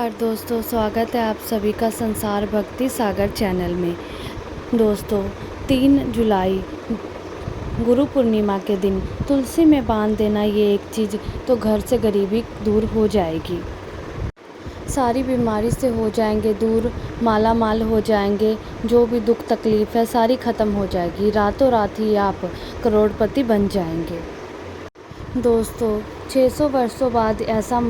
नमस्कार दोस्तों, स्वागत है आप सभी का संसार भक्ति सागर चैनल में। दोस्तों, 3 जुलाई गुरु पूर्णिमा के दिन तुलसी में बांध देना ये एक चीज़ तो घर से गरीबी दूर हो जाएगी, सारी बीमारी से हो जाएंगे दूर, माला माल हो जाएंगे, जो भी दुख तकलीफ़ है सारी ख़त्म हो जाएगी, रातों रात ही आप करोड़पति बन जाएंगे। दोस्तों, 600 वर्षों बाद ऐसा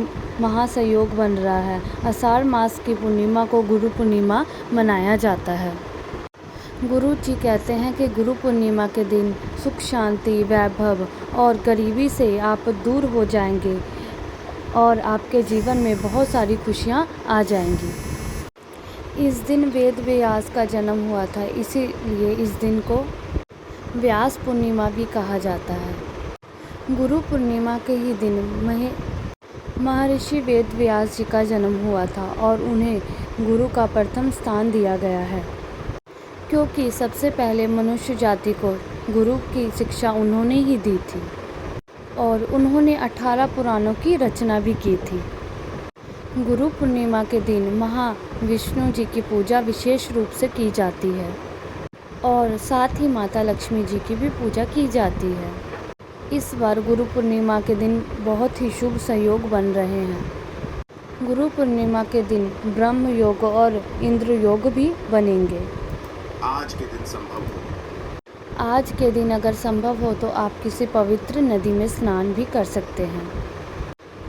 महासंयोग बन रहा है। आषाढ़ मास की पूर्णिमा को गुरु पूर्णिमा मनाया जाता है। गुरु जी कहते हैं कि गुरु पूर्णिमा के दिन सुख शांति वैभव और गरीबी से आप दूर हो जाएंगे और आपके जीवन में बहुत सारी खुशियाँ आ जाएंगी। इस दिन वेद व्यास का जन्म हुआ था, इसीलिए इस दिन को व्यास पूर्णिमा भी कहा जाता है। गुरु पूर्णिमा के ही दिन महर्षि वेद व्यास जी का जन्म हुआ था और उन्हें गुरु का प्रथम स्थान दिया गया है, क्योंकि सबसे पहले मनुष्य जाति को गुरु की शिक्षा उन्होंने ही दी थी और उन्होंने 18 पुराणों की रचना भी की थी। गुरु पूर्णिमा के दिन महाविष्णु जी की पूजा विशेष रूप से की जाती है और साथ ही माता लक्ष्मी जी की भी पूजा की जाती है। इस बार गुरु पूर्णिमा के दिन बहुत ही शुभ संयोग बन रहे हैं। गुरु पूर्णिमा के दिन ब्रह्म योग और इंद्र योग भी बनेंगे। आज के दिन संभव हो, आज के दिन अगर संभव हो तो आप किसी पवित्र नदी में स्नान भी कर सकते हैं।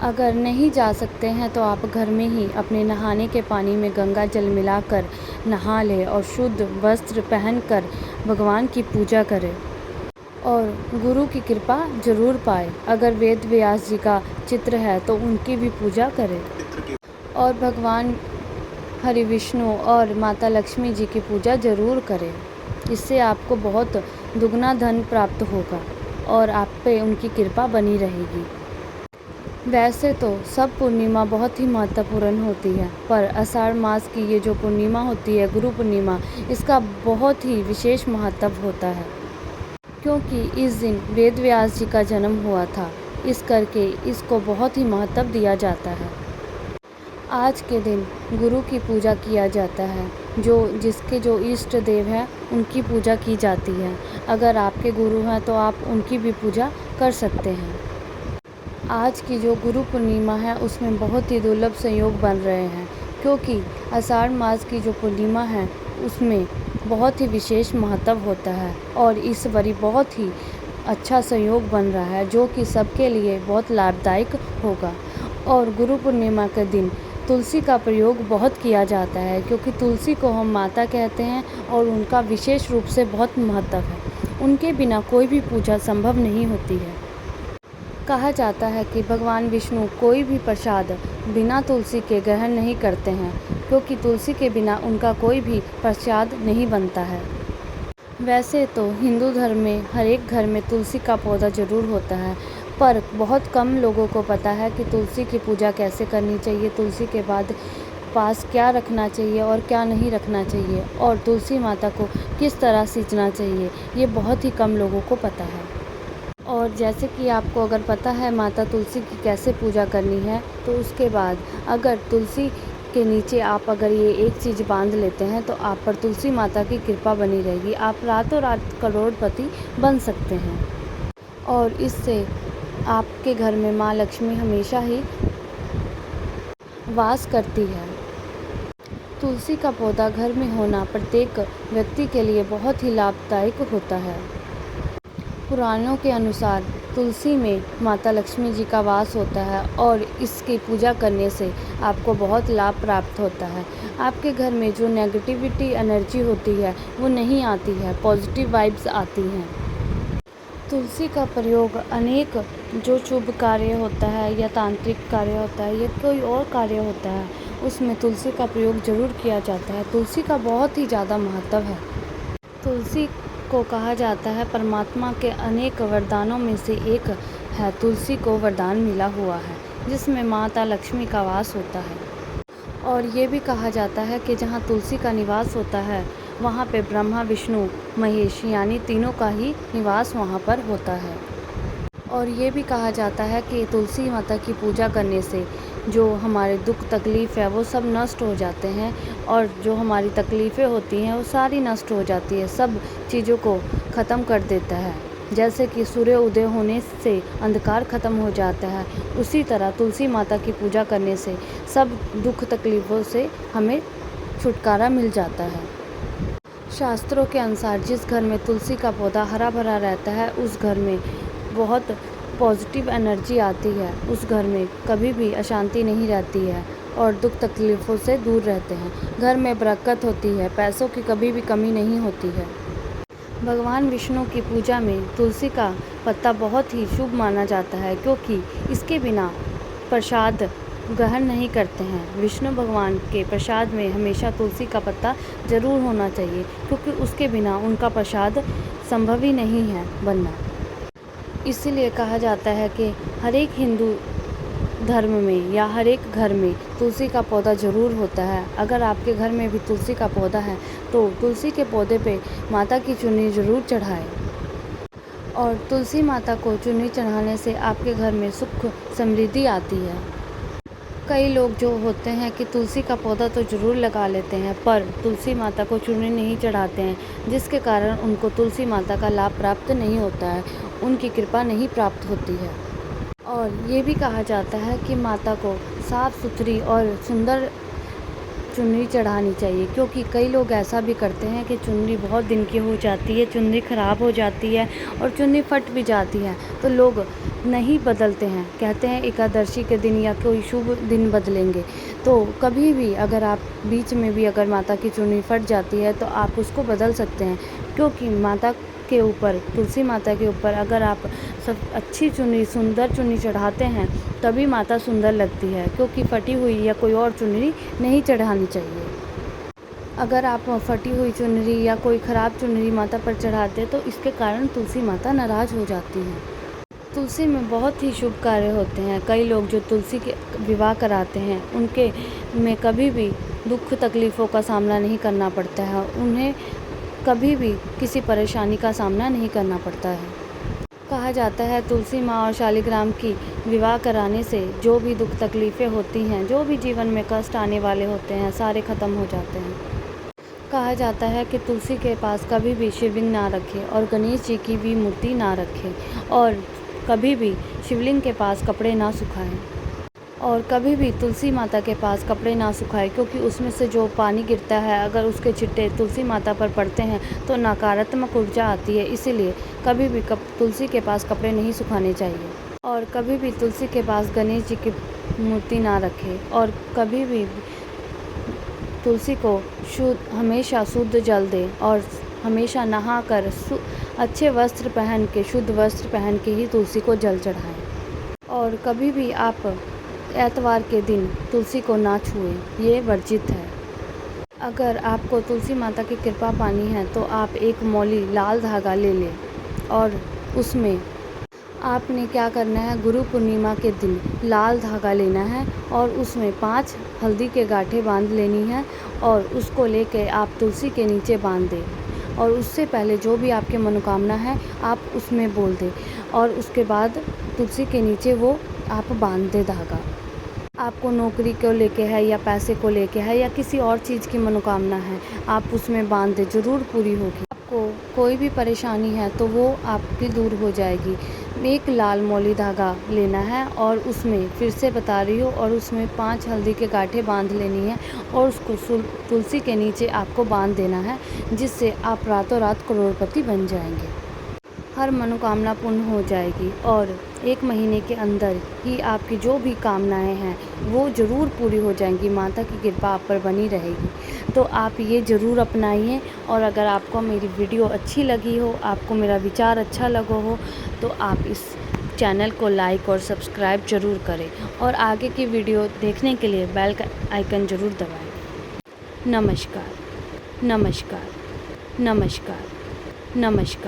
अगर नहीं जा सकते हैं तो आप घर में ही अपने नहाने के पानी में गंगा जल मिलाकर नहा लें और शुद्ध वस्त्र पहनकर भगवान की पूजा करें और गुरु की कृपा जरूर पाए। अगर वेद व्यास जी का चित्र है तो उनकी भी पूजा करें और भगवान हरि विष्णु और माता लक्ष्मी जी की पूजा जरूर करें। इससे आपको बहुत दुगना धन प्राप्त होगा और आप पे उनकी कृपा बनी रहेगी। वैसे तो सब पूर्णिमा बहुत ही महत्वपूर्ण होती है, पर आषाढ़ मास की ये जो पूर्णिमा होती है गुरु पूर्णिमा, इसका बहुत ही विशेष महत्व होता है, क्योंकि इस दिन वेद व्यास जी का जन्म हुआ था, इस करके इसको बहुत ही महत्व दिया जाता है। आज के दिन गुरु की पूजा किया जाता है, जिसके जो इष्ट देव हैं उनकी पूजा की जाती है। अगर आपके गुरु हैं तो आप उनकी भी पूजा कर सकते हैं। आज की जो गुरु पूर्णिमा है उसमें बहुत ही दुर्लभ संयोग बन रहे हैं, क्योंकि आषाढ़ मास की जो पूर्णिमा है उसमें बहुत ही विशेष महत्व होता है और इस बारी बहुत ही अच्छा संयोग बन रहा है, जो कि सबके लिए बहुत लाभदायक होगा। और गुरु पूर्णिमा के दिन तुलसी का प्रयोग बहुत किया जाता है, क्योंकि तुलसी को हम माता कहते हैं और उनका विशेष रूप से बहुत महत्व है। उनके बिना कोई भी पूजा संभव नहीं होती है। कहा जाता है कि भगवान विष्णु कोई भी प्रसाद बिना तुलसी के ग्रहण नहीं करते हैं, क्योंकि तुलसी के बिना उनका कोई भी प्रसाद नहीं बनता है। वैसे तो हिंदू धर्म में हर एक घर में तुलसी का पौधा ज़रूर होता है, पर बहुत कम लोगों को पता है कि तुलसी की पूजा कैसे करनी चाहिए, तुलसी के बाद पास क्या रखना चाहिए और क्या नहीं रखना चाहिए, और तुलसी माता को किस तरह सींचना चाहिए, ये बहुत ही कम लोगों को पता है। और जैसे कि आपको अगर पता है माता तुलसी की कैसे पूजा करनी है, तो उसके बाद अगर तुलसी के नीचे आप अगर ये एक चीज़ बांध लेते हैं तो आप पर तुलसी माता की कृपा बनी रहेगी। आप रातों रात करोड़पति बन सकते हैं और इससे आपके घर में माँ लक्ष्मी हमेशा ही वास करती है। तुलसी का पौधा घर में होना प्रत्येक व्यक्ति के लिए बहुत ही लाभदायक होता है। पुराणों के अनुसार तुलसी में माता लक्ष्मी जी का वास होता है और इसकी पूजा करने से आपको बहुत लाभ प्राप्त होता है। आपके घर में जो नेगेटिविटी एनर्जी होती है वो नहीं आती है, पॉजिटिव वाइब्स आती हैं। तुलसी का प्रयोग अनेक जो शुभ कार्य होता है या तांत्रिक कार्य होता है या कोई और कार्य होता है, उसमें तुलसी का प्रयोग ज़रूर किया जाता है। तुलसी का बहुत ही ज़्यादा महत्व है। तुलसी को कहा जाता है परमात्मा के अनेक वरदानों में से एक है। तुलसी को वरदान मिला हुआ है जिसमें माता लक्ष्मी का वास होता है, और ये भी कहा जाता है कि जहाँ तुलसी का निवास होता है वहाँ पे ब्रह्मा विष्णु महेश यानी तीनों का ही निवास वहाँ पर होता है। और ये भी कहा जाता है कि तुलसी माता की पूजा करने से जो हमारे दुख तकलीफ़ है वो सब नष्ट हो जाते हैं, और जो हमारी तकलीफ़ें होती हैं वो सारी नष्ट हो जाती है, सब चीज़ों को ख़त्म कर देता है। जैसे कि सूर्य उदय होने से अंधकार ख़त्म हो जाता है, उसी तरह तुलसी माता की पूजा करने से सब दुख तकलीफ़ों से हमें छुटकारा मिल जाता है। शास्त्रों के अनुसार जिस घर में तुलसी का पौधा हरा भरा रहता है, उस घर में बहुत पॉजिटिव एनर्जी आती है, उस घर में कभी भी अशांति नहीं रहती है और दुख तकलीफ़ों से दूर रहते हैं। घर में बरकत होती है, पैसों की कभी भी कमी नहीं होती है। भगवान विष्णु की पूजा में तुलसी का पत्ता बहुत ही शुभ माना जाता है, क्योंकि इसके बिना प्रसाद ग्रहण नहीं करते हैं। विष्णु भगवान के प्रसाद में हमेशा तुलसी का पत्ता ज़रूर होना चाहिए, क्योंकि उसके बिना उनका प्रसाद संभव ही नहीं है बनना। इसीलिए कहा जाता है कि हर एक हिंदू धर्म में या हर एक घर में तुलसी का पौधा ज़रूर होता है। अगर आपके घर में भी तुलसी का पौधा है तो तुलसी के पौधे पे माता की चुन्नी ज़रूर चढ़ाएं। और तुलसी माता को चुन्नी चढ़ाने से आपके घर में सुख समृद्धि आती है। कई लोग जो होते हैं कि तुलसी का पौधा तो ज़रूर लगा लेते हैं, पर तुलसी माता को चुन्नी नहीं चढ़ाते हैं, जिसके कारण उनको तुलसी माता का लाभ प्राप्त नहीं होता है, उनकी कृपा नहीं प्राप्त होती है। और ये भी कहा जाता है कि माता को साफ़ सुथरी और सुंदर चुन्नी चढ़ानी चाहिए, क्योंकि कई लोग ऐसा भी करते हैं कि चुन्नी बहुत दिन की हो जाती है, चुन्नी ख़राब हो जाती है और चुन्नी फट भी जाती है, तो लोग नहीं बदलते हैं, कहते हैं एकादशी के दिन या कोई शुभ दिन बदलेंगे। तो कभी भी अगर आप बीच में भी अगर माता की चुन्नी फट जाती है तो आप उसको बदल सकते हैं, क्योंकि माता के ऊपर, तुलसी माता के ऊपर अगर आप सब अच्छी चुन्नी, सुंदर चुन्नी चढ़ाते हैं तभी माता सुंदर लगती है, क्योंकि फटी हुई या कोई और चुन्नी नहीं चढ़ानी चाहिए। अगर आप फटी हुई चुनरी या कोई ख़राब चुनरी माता पर चढ़ाते तो इसके कारण तुलसी माता नाराज़ हो जाती हैं। तुलसी में बहुत ही शुभ कार्य होते हैं। कई लोग जो तुलसी के विवाह कराते हैं उनके में कभी भी दुख तकलीफ़ों का सामना नहीं करना पड़ता है, उन्हें कभी भी किसी परेशानी का सामना नहीं करना पड़ता है। कहा जाता है तुलसी माँ और शालिग्राम की विवाह कराने से जो भी दुख तकलीफ़ें होती हैं, जो भी जीवन में कष्ट आने वाले होते हैं, सारे ख़त्म हो जाते हैं। कहा जाता है कि तुलसी के पास कभी भी शिवलिंग ना रखें और गणेश जी की भी मूर्ति ना रखें, और कभी भी शिवलिंग के पास कपड़े ना सुखाएं, और कभी भी तुलसी माता के पास कपड़े ना सुखाएं, क्योंकि उसमें से जो पानी गिरता है अगर उसके छिट्टे तुलसी माता पर पड़ते हैं तो नकारात्मक ऊर्जा आती है। इसीलिए कभी भी तुलसी के पास कपड़े नहीं सुखाने चाहिए। और कभी भी तुलसी के पास गणेश जी की मूर्ति ना रखें, और कभी भी तुलसी को हमेशा शुद्ध जल दें, और हमेशा नहाकर अच्छे वस्त्र पहन के, शुद्ध वस्त्र पहन के ही तुलसी को जल चढ़ाएं। और कभी भी आप एतवार के दिन तुलसी को ना छुएं, ये वर्जित है। अगर आपको तुलसी माता की कृपा पानी है तो आप एक मौली लाल धागा ले लें, और उसमें आपने क्या करना है, गुरु पूर्णिमा के दिन लाल धागा लेना है और उसमें 5 हल्दी के गांठें बांध लेनी है, और उसको लेके आप तुलसी के नीचे बांध दें। और उससे पहले जो भी आपके मनोकामना है आप उसमें बोल दें, और उसके बाद तुलसी के नीचे वो आप बांध दें धागा। आपको नौकरी को लेके है या पैसे को लेके है या किसी और चीज़ की मनोकामना है, आप उसमें बांध दें, ज़रूर पूरी होगी। आपको कोई भी परेशानी है तो वो आपकी दूर हो जाएगी। एक लाल मौली धागा लेना है और उसमें, फिर से बता रही हूँ, और उसमें 5 हल्दी के गांठें बांध लेनी है और उसको तुलसी के नीचे आपको बांध देना है, जिससे आप रातों रात करोड़पति बन जाएंगे। हर मनोकामना पूर्ण हो जाएगी और 1 महीने के अंदर ही आपकी जो भी कामनाएं हैं वो ज़रूर पूरी हो जाएंगी। माता की कृपा आप पर बनी रहेगी। तो आप ये ज़रूर अपनाइए। और अगर आपको मेरी वीडियो अच्छी लगी हो, आपको मेरा विचार अच्छा लगा हो, तो आप इस चैनल को लाइक और सब्सक्राइब ज़रूर करें, और आगे की वीडियो देखने के लिए बेल का आइकन ज़रूर दबाएं। नमस्कार, नमस्कार, नमस्कार, नमस्कार।